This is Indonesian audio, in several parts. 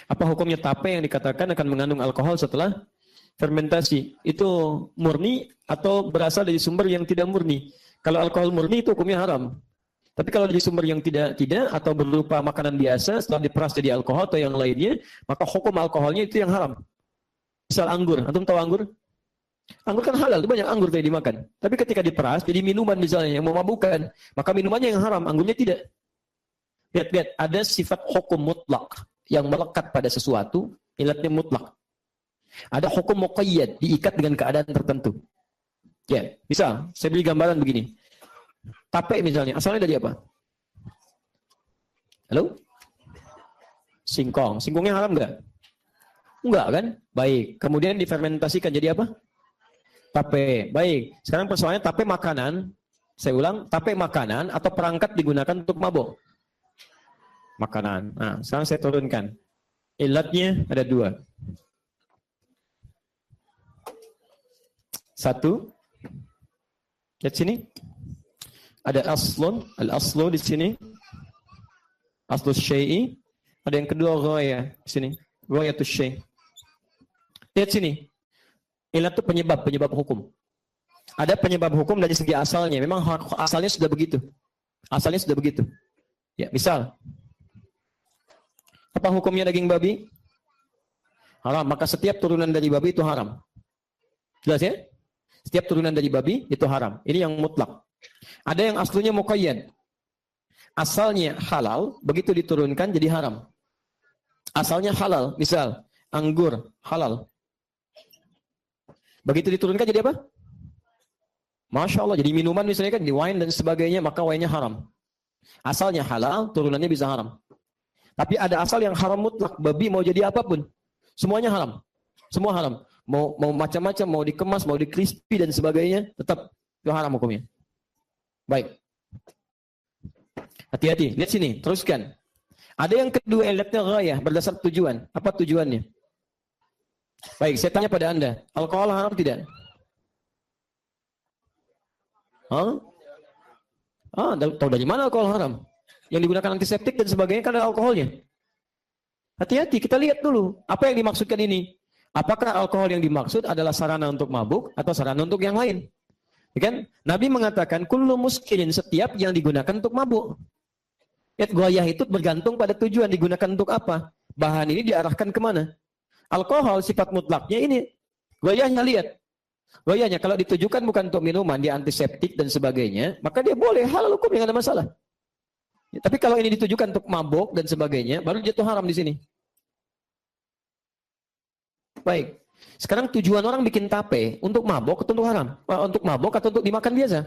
Apa hukumnya tape yang dikatakan akan mengandung alkohol setelah fermentasi? Itu murni atau berasal dari sumber yang tidak murni? Kalau alkohol murni itu hukumnya haram. Tapi kalau dari sumber yang tidak atau berupa makanan biasa setelah diperas jadi alkohol atau yang lainnya, maka hukum alkoholnya itu yang haram. Misal anggur, antum tahu anggur? Anggur kan halal, itu banyak anggur tadi dimakan. Tapi ketika diperas jadi minuman misalnya yang memabukkan, maka minumannya yang haram, anggurnya tidak. Lihat, ada sifat hukum mutlak yang melekat pada sesuatu, ilatnya mutlak. Ada hukum muqayyad, diikat dengan keadaan tertentu. Ya, misal saya beri gambaran begini. Tape misalnya, asalnya dari apa? Halo? Singkong. Singkongnya haram nggak? Enggak kan? Baik. Kemudian difermentasikan jadi apa? Tape. Baik. Sekarang persoalannya tape makanan. Saya ulang, tape makanan atau perangkat digunakan untuk mabuk? Makanan. Nah, sekarang saya turunkan. Ilatnya ada dua. Satu. Lihat sini. Ada aslun, al-aslu di sini. Aslu syai'i. Ada yang kedua ghaya di sini. Ghayatus syai'. Lihat sini. Ilat itu penyebab hukum. Ada penyebab hukum dari segi asalnya. Memang asalnya sudah begitu. Asalnya sudah begitu. Ya, misal. Apa hukumnya daging babi? Haram. Maka setiap turunan dari babi itu haram. Jelas ya? Setiap turunan dari babi itu haram. Ini yang mutlak. Ada yang aslunya muqayyad. Asalnya halal, begitu diturunkan jadi haram. Asalnya halal, misal anggur halal. Begitu diturunkan jadi apa? Masya Allah, jadi minuman misalnya kan, di wine dan sebagainya, maka wine-nya haram. Asalnya halal, turunannya bisa haram. Tapi ada asal yang haram mutlak, babi mau jadi apapun, semuanya haram. Semua haram. Mau macam-macam, mau dikemas, mau di crispy dan sebagainya, tetap itu haram hukumnya. Baik. Hati-hati, lihat sini, teruskan. Ada yang kedua, ilatnya ghayah, berdasar tujuan. Apa tujuannya? Baik, saya tanya pada Anda, alkohol haram tidak? Tahu dari mana alkohol haram? Yang digunakan antiseptik dan sebagainya kan ada alkoholnya. Hati-hati, kita lihat dulu, apa yang dimaksudkan ini? Apakah alkohol yang dimaksud adalah sarana untuk mabuk atau sarana untuk yang lain? Ya kan? Nabi mengatakan kullu muskirin, setiap yang digunakan untuk mabuk. Goyah itu bergantung pada tujuan digunakan untuk apa. Bahan ini diarahkan kemana. Alkohol sifat mutlaknya ini. Goyahnya lihat. Goyahnya kalau ditujukan bukan untuk minuman, dia antiseptik dan sebagainya, maka dia boleh halal hukum, yang ada masalah. Ya, tapi kalau ini ditujukan untuk mabuk dan sebagainya, baru jatuh haram di sini. Baik. Sekarang tujuan orang bikin tape untuk mabuk atau untuk haram? Untuk mabuk atau untuk dimakan biasa?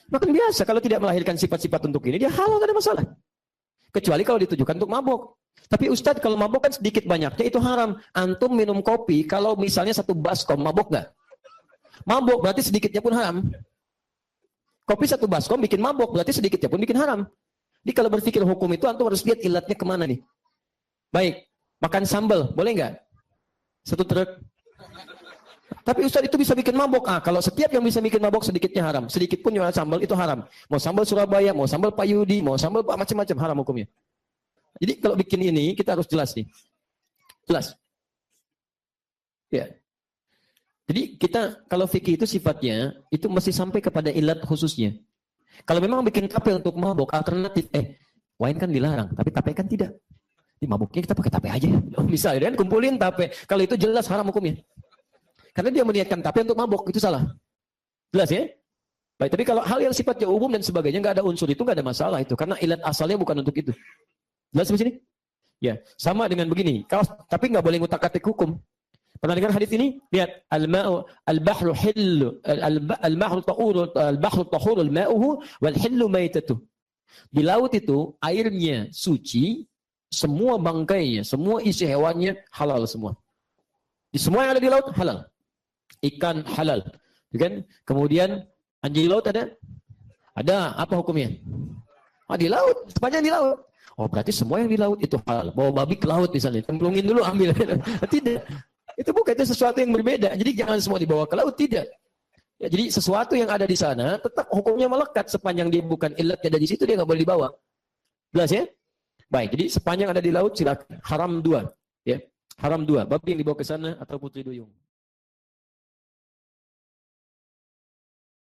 Makan biasa. Kalau tidak melahirkan sifat-sifat untuk ini, dia halal, tidak ada masalah. Kecuali kalau ditujukan untuk mabuk. Tapi Ustadz, kalau mabuk kan sedikit banyaknya itu haram. Antum minum kopi, kalau misalnya satu baskom, mabuk nggak? Mabuk, berarti sedikitnya pun haram. Kopi satu baskom bikin mabuk, berarti sedikitnya pun bikin haram. Jadi kalau berpikir hukum itu, antum harus lihat ilatnya kemana nih. Baik, makan sambal, boleh nggak? Satu truk. Tapi Ustadz itu bisa bikin mabok. Kalau setiap yang bisa bikin mabok sedikitnya haram. Sedikit pun jualan sambal itu haram. Mau sambal Surabaya, mau sambal Payudi, mau sambal macam-macam, haram hukumnya. Jadi kalau bikin ini kita harus jelas nih. Jelas. Ya. Jadi kita kalau fikih itu sifatnya itu mesti sampai kepada ilat khususnya. Kalau memang bikin tape untuk mabok, alternatif wine kan dilarang, tapi tape kan tidak. Di mabuknya kita pakai tape aja. Misalnya kan kumpulin tape. Kalau itu jelas haram hukumnya. Karena dia meniatkan tape untuk mabuk, itu salah. Jelas ya? Baik, tapi kalau hal yang sifatnya umum dan sebagainya, nggak ada unsur itu, nggak ada masalah itu. Karena ilat asalnya bukan untuk itu. Jelas di sini? Ya, sama dengan begini. Tapi nggak boleh ngutak-atik hukum. Pernah dengar hadis ini? Lihat, al-bahru hillu, al-bahru tahuru, al-ma'uhu, wal-hillu maitatu. Di laut itu, airnya suci, semua bangkainya, semua isi hewannya halal semua. Di semua yang ada di laut halal. Ikan halal, kan? Kemudian anjing laut ada? Ada. Apa hukumnya? Di laut, sepanjang di laut. Oh, berarti semua yang di laut itu halal. Bawa babi ke laut misalnya, cemplungin dulu ambil. Tidak. Itu bukan, itu sesuatu yang berbeda. Jadi jangan semua dibawa ke laut, tidak. Ya, jadi sesuatu yang ada di sana tetap hukumnya melekat sepanjang dia bukan ilatnya dari situ, dia nggak boleh dibawa. Jelas ya? Baik, jadi sepanjang ada di laut silakan. Haram 2, ya. Haram 2, babi yang dibawa ke sana atau putri duyung.